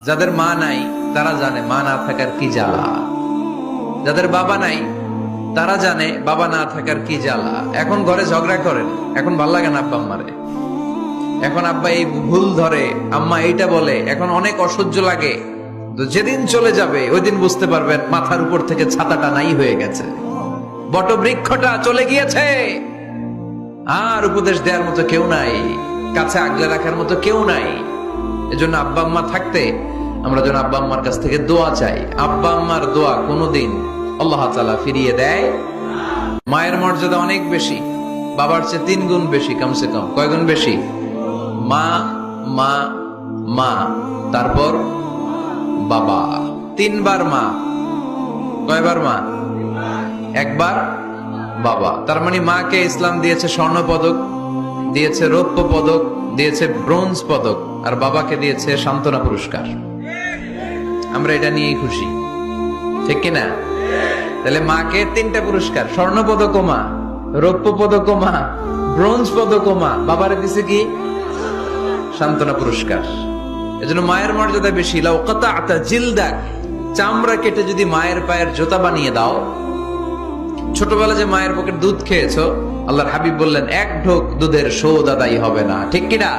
যাদের মা নাই তারা জানে মা না থাকার কি জ্বালা, যাদের বাবা নাই তারা জানে বাবা না থাকার কি জ্বালা। এখন ঘরে ঝগড়া করেন, এখন ভাল লাগে না আব্বা আম্মারে, এখন আব্বা এই ভুল ধরে, আম্মা এইটা বলে, এখন অনেক অসহ্য লাগে। তো যেদিন চলে যাবে ওই দিন বুঝতে পারবেন মাথার উপর থেকে ছাতাটা নাই হয়ে গেছে, বটবৃক্ষটা চলে গিয়েছে, আর উপদেশ দেওয়ার মতো কেউ নাই, কাছে আগলে রাখার মতো কেউ নাই। এজন্য আব্বা আম্মা থাকতে আমরা যেন আব্বা আম্মার কাছ থেকে দোয়া চাই। আব্বা আম্মার দোয়া কোনোদিন আল্লাহ তাআলা ফিরিয়ে দেয়। মায়ের মর্যাদা অনেক বেশি, বাবার চেয়ে 3 গুণ বেশি, কমসে কম। কয় গুণ বেশি? মা মা মা, তারপর বাবা। 3 বার মা। কয়বার মা? একবার বাবা। তার মানে মাকে ইসলাম দিয়েছে স্বর্ণ পদক, দিয়েছে রৌপ্য পদক, দিয়েছে ব্রোঞ্জ পদক, আর বাবাকে দিয়েছে সান্ত্বনা পুরস্কার। আমরা এটা নিয়েই খুশি, ঠিক কিনা? তাহলে মাকে 3টা পুরস্কার, স্বর্ণ পদক মা, রৌপ্য পদক মা, ব্রোঞ্জ পদক মা, বাবারে দিছে কি? সান্ত্বনা পুরস্কার। এজন্য মায়ের মর্যাদা বেশি। লাউ কাতা'তা জিলদাক, চামড়া কেটে যদি মায়ের পায়ের জুতা বানিয়ে দাও। ছোটবেলা যে মায়ের বুকের দুধ খেয়েছো, আল্লাহর হাবিব বললেন 1 ঢোক দুধের শোধ আদায় হবে না, ঠিক কিনা?